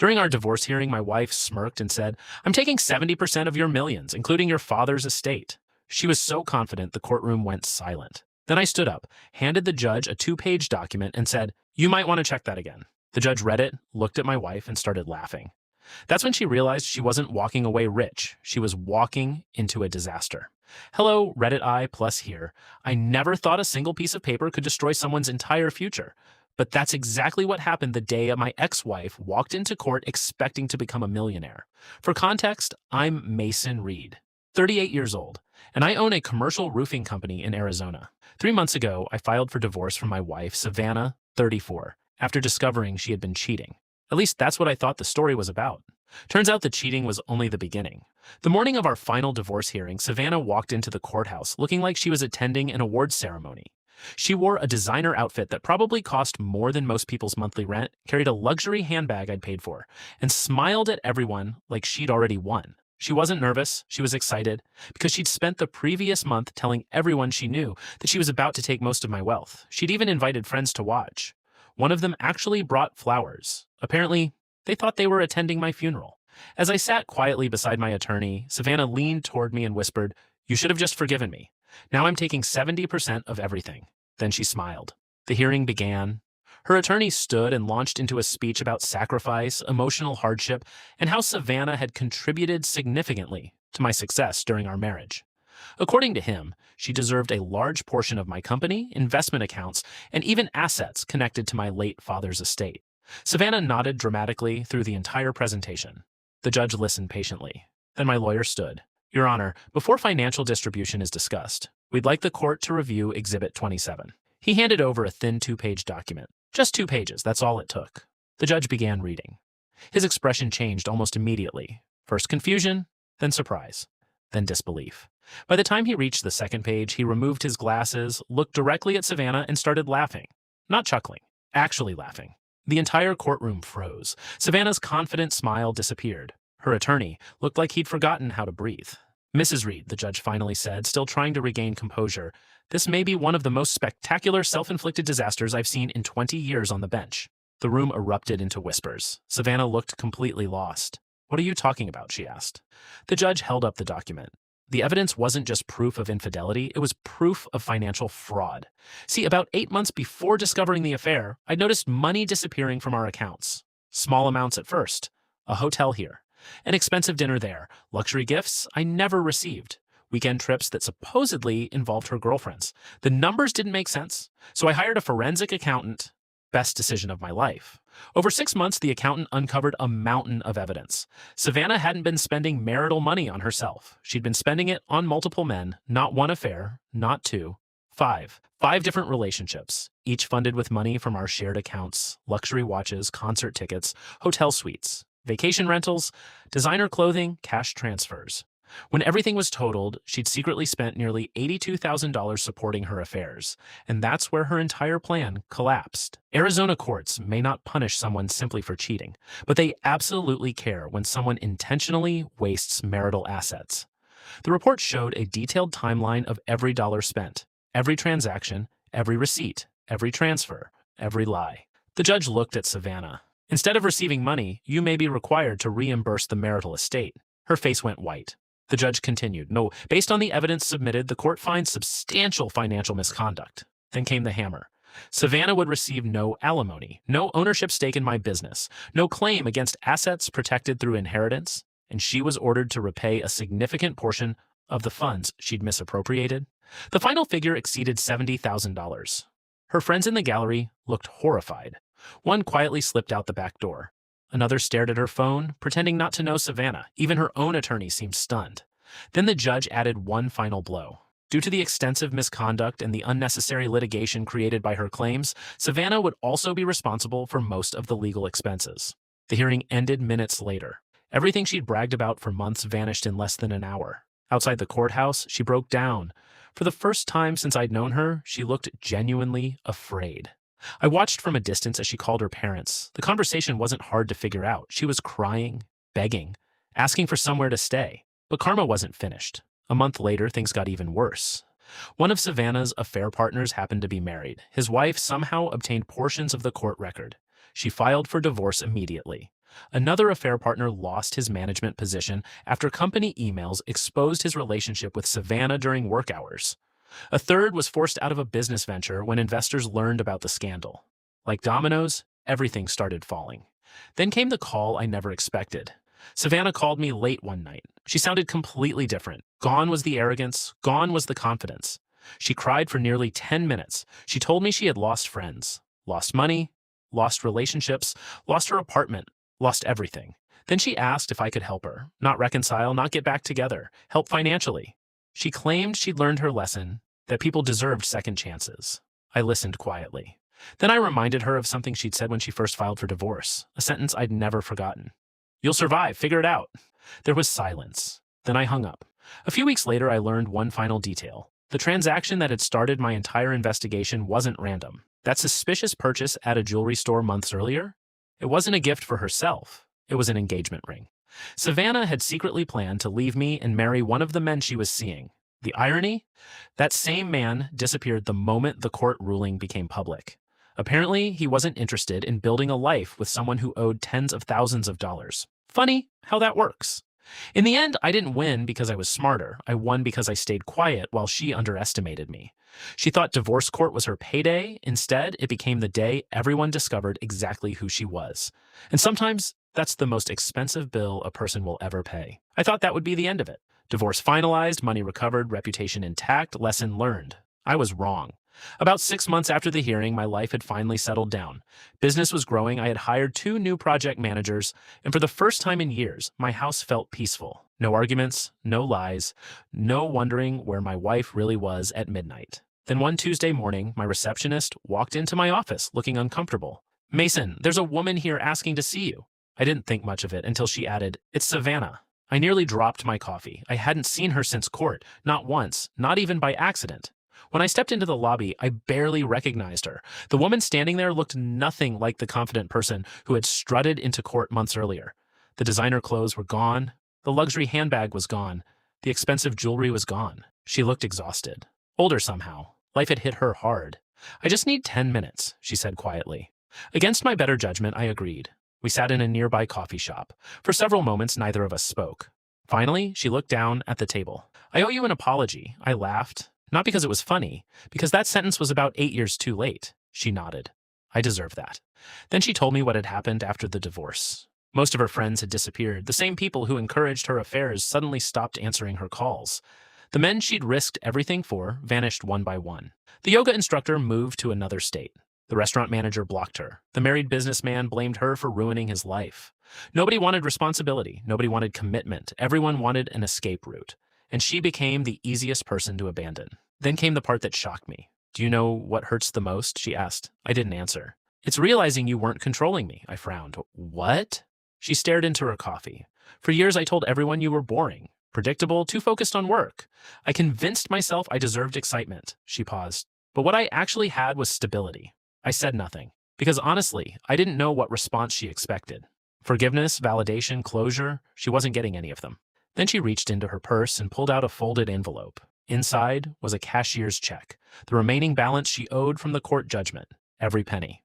During our divorce hearing, my wife smirked and said, "I'm taking 70% of your millions, including your father's estate." She was so confident the courtroom went silent. Then I stood up, handed the judge a 2-page document, and said, "You might want to check that again." The judge read it, looked at my wife, and started laughing. That's when she realized she wasn't walking away rich. She was walking into a disaster. Hello, Reddit I plus here. I never thought a single piece of paper could destroy someone's entire future. But that's exactly what happened the day my ex-wife walked into court expecting to become a millionaire. For context, I'm Mason Reed, 38 years old, and I own a commercial roofing company in Arizona. 3 months ago, I filed for divorce from my wife, Savannah, 34, after discovering she had been cheating. At least that's what I thought the story was about. Turns out the cheating was only the beginning. The morning of our final divorce hearing, Savannah walked into the courthouse looking like she was attending an awards ceremony. She wore a designer outfit that probably cost more than most people's monthly rent, carried a luxury handbag I'd paid for, and smiled at everyone like she'd already won. She wasn't nervous, she was excited, because she'd spent the previous month telling everyone she knew that she was about to take most of my wealth. She'd even invited friends to watch. One of them actually brought flowers. Apparently, they thought they were attending my funeral. As I sat quietly beside my attorney, Savannah leaned toward me and whispered, "You should have just forgiven me. Now I'm taking 70% of everything." Then she smiled. The hearing began. Her attorney stood and launched into a speech about sacrifice, emotional hardship, and how Savannah had contributed significantly to my success during our marriage. According to him, she deserved a large portion of my company, investment accounts, and even assets connected to my late father's estate. Savannah nodded dramatically through the entire presentation. The judge listened patiently. Then my lawyer stood. "Your Honor, before financial distribution is discussed, we'd like the court to review Exhibit 27. He handed over a thin 2-page document. Just 2 pages, that's all it took. The judge began reading. His expression changed almost immediately. First confusion, then surprise, then disbelief. By the time he reached the 2nd page, he removed his glasses, looked directly at Savannah, and started laughing. Not chuckling, actually laughing. The entire courtroom froze. Savannah's confident smile disappeared. Her attorney looked like he'd forgotten how to breathe. "Mrs. Reed," the judge finally said, still trying to regain composure, "this may be one of the most spectacular self-inflicted disasters I've seen in 20 years on the bench." The room erupted into whispers. Savannah looked completely lost. "What are you talking about?" she asked. The judge held up the document. The evidence wasn't just proof of infidelity, it was proof of financial fraud. See, about 8 months before discovering the affair, I'd noticed money disappearing from our accounts. Small amounts at first. A hotel here. An expensive dinner there. Luxury gifts I never received. Weekend trips that supposedly involved her girlfriends. The numbers didn't make sense, so I hired a forensic accountant. Best decision of my life. Over 6 months, the accountant uncovered a mountain of evidence. Savannah hadn't been spending marital money on herself. She'd been spending it on multiple men, not 1 affair, not 2, 5. 5 different relationships, each funded with money from our shared accounts, luxury watches, concert tickets, hotel suites, vacation rentals, designer clothing, cash transfers. When everything was totaled, she'd secretly spent nearly $82,000 supporting her affairs, and that's where her entire plan collapsed. Arizona courts may not punish someone simply for cheating, but they absolutely care when someone intentionally wastes marital assets. The report showed a detailed timeline of every dollar spent, every transaction, every receipt, every transfer, every lie. The judge looked at Savannah. "Instead of receiving money, you may be required to reimburse the marital estate." Her face went white. The judge continued, "No, based on the evidence submitted, the court finds substantial financial misconduct." Then came the hammer. Savannah would receive no alimony, no ownership stake in my business, no claim against assets protected through inheritance, and she was ordered to repay a significant portion of the funds she'd misappropriated. The final figure exceeded $70,000. Her friends in the gallery looked horrified. One quietly slipped out the back door. Another stared at her phone, pretending not to know Savannah. Even her own attorney seemed stunned. Then the judge added one final blow. Due to the extensive misconduct and the unnecessary litigation created by her claims, Savannah would also be responsible for most of the legal expenses. The hearing ended minutes later. Everything she'd bragged about for months vanished in less than an hour. Outside the courthouse, she broke down. For the first time since I'd known her, she looked genuinely afraid. I watched from a distance as she called her parents. The conversation wasn't hard to figure out. She was crying, begging, asking for somewhere to stay. But karma wasn't finished. A month later, things got even worse. One of Savannah's affair partners happened to be married. His wife somehow obtained portions of the court record. She filed for divorce immediately. Another affair partner lost his management position after company emails exposed his relationship with Savannah during work hours. A third was forced out of a business venture when investors learned about the scandal. Like dominoes, everything started falling. Then came the call I never expected. Savannah called me late one night. She sounded completely different. Gone was the arrogance, gone was the confidence. She cried for nearly 10 minutes. She told me she had lost friends, lost money, lost relationships, lost her apartment, lost everything. Then she asked if I could help her, not reconcile, not get back together, help financially. She claimed she'd learned her lesson, that people deserved second chances. I listened quietly. Then I reminded her of something she'd said when she first filed for divorce, a sentence I'd never forgotten. "You'll survive, figure it out." There was silence. Then I hung up. A few weeks later, I learned one final detail. The transaction that had started my entire investigation wasn't random. That suspicious purchase at a jewelry store months earlier? It wasn't a gift for herself. It was an engagement ring. Savannah had secretly planned to leave me and marry one of the men she was seeing. The irony? That same man disappeared the moment the court ruling became public. Apparently, he wasn't interested in building a life with someone who owed tens of thousands of dollars. Funny how that works. In the end, I didn't win because I was smarter. I won because I stayed quiet while she underestimated me. She thought divorce court was her payday. Instead, it became the day everyone discovered exactly who she was. And sometimes, that's the most expensive bill a person will ever pay. I thought that would be the end of it. Divorce finalized, money recovered, reputation intact, lesson learned. I was wrong. About 6 months after the hearing, my life had finally settled down. Business was growing, I had hired 2 new project managers, and for the first time in years, my house felt peaceful. No arguments, no lies, no wondering where my wife really was at midnight. Then one Tuesday morning, my receptionist walked into my office looking uncomfortable. "Mason, there's a woman here asking to see you." I didn't think much of it until she added, "It's Savannah." I nearly dropped my coffee. I hadn't seen her since court, not once, not even by accident. When I stepped into the lobby, I barely recognized her. The woman standing there looked nothing like the confident person who had strutted into court months earlier. The designer clothes were gone. The luxury handbag was gone. The expensive jewelry was gone. She looked exhausted. Older somehow. Life had hit her hard. "I just need 10 minutes, she said quietly. Against my better judgment, I agreed. We sat in a nearby coffee shop. For several moments, neither of us spoke. Finally, she looked down at the table. "I owe you an apology." I laughed. Not because it was funny, because that sentence was about 8 years too late. She nodded. I deserve that. Then she told me what had happened after the divorce. Most of her friends had disappeared. The same people who encouraged her affairs suddenly stopped answering her calls. The men she'd risked everything for vanished one by one. The yoga instructor moved to another state. The restaurant manager blocked her. The married businessman blamed her for ruining his life. Nobody wanted responsibility. Nobody wanted commitment. Everyone wanted an escape route. And she became the easiest person to abandon. Then came the part that shocked me. "Do you know what hurts the most?" she asked. I didn't answer. "It's realizing you weren't controlling me." I frowned. "What?" She stared into her coffee. "For years I told everyone you were boring, predictable, too focused on work. I convinced myself I deserved excitement." She paused. "But what I actually had was stability." I said nothing, because honestly, I didn't know what response she expected. Forgiveness, validation, closure, she wasn't getting any of them. Then she reached into her purse and pulled out a folded envelope. Inside was a cashier's check, the remaining balance she owed from the court judgment, every penny.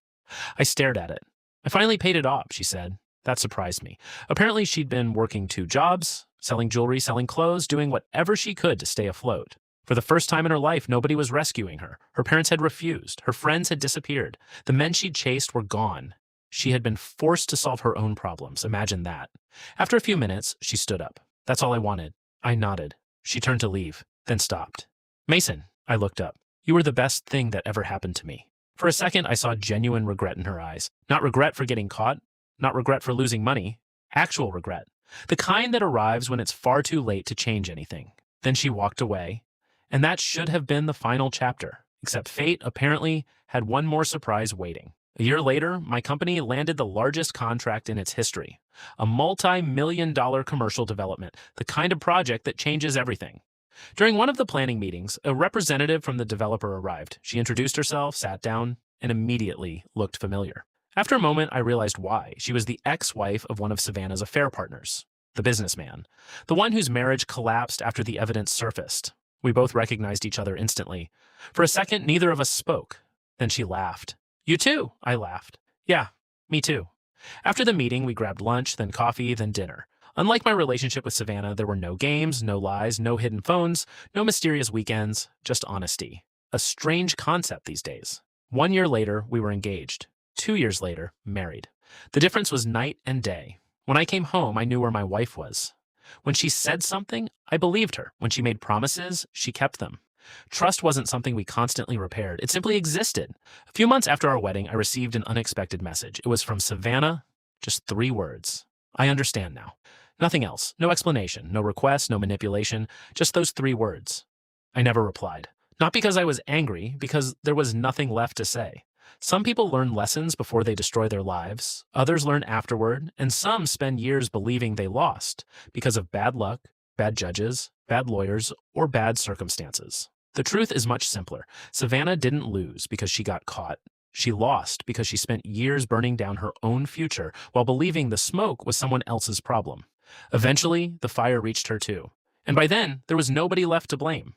I stared at it. "I finally paid it off," she said. That surprised me. Apparently she'd been working 2 jobs, selling jewelry, selling clothes, doing whatever she could to stay afloat. For the first time in her life, nobody was rescuing her. Her parents had refused. Her friends had disappeared. The men she'd chased were gone. She had been forced to solve her own problems. Imagine that. After a few minutes, she stood up. "That's all I wanted." I nodded. She turned to leave, then stopped. "Mason," I looked up. "You were the best thing that ever happened to me." For a second, I saw genuine regret in her eyes. Not regret for getting caught, not regret for losing money, actual regret. The kind that arrives when it's far too late to change anything. Then she walked away, and that should have been the final chapter, except fate apparently had one more surprise waiting. A year later, my company landed the largest contract in its history, a multi-million-dollar commercial development, the kind of project that changes everything. During one of the planning meetings, a representative from the developer arrived. She introduced herself, sat down, and immediately looked familiar. After a moment, I realized why. She was the ex-wife of one of Savannah's affair partners, the businessman, the one whose marriage collapsed after the evidence surfaced. We both recognized each other instantly. For a second, neither of us spoke. Then she laughed. "You too," I laughed. "Yeah, me too." After the meeting, we grabbed lunch, then coffee, then dinner. Unlike my relationship with Savannah, there were no games, no lies, no hidden phones, no mysterious weekends, just honesty. A strange concept these days. 1 year later, we were engaged. 2 years later, married. The difference was night and day. When I came home, I knew where my wife was. When she said something, I believed her. When she made promises, she kept them. Trust wasn't something we constantly repaired. It simply existed. A few months after our wedding, I received an unexpected message. It was from Savannah, just 3 words. I understand now. Nothing else. No explanation, no request, no manipulation, just those 3 words. I never replied. Not because I was angry, because there was nothing left to say. Some people learn lessons before they destroy their lives, others learn afterward, and some spend years believing they lost because of bad luck, bad judges, bad lawyers, or bad circumstances. The truth is much simpler. Savannah didn't lose because she got caught. She lost because she spent years burning down her own future while believing the smoke was someone else's problem. Eventually, the fire reached her too. And by then, there was nobody left to blame.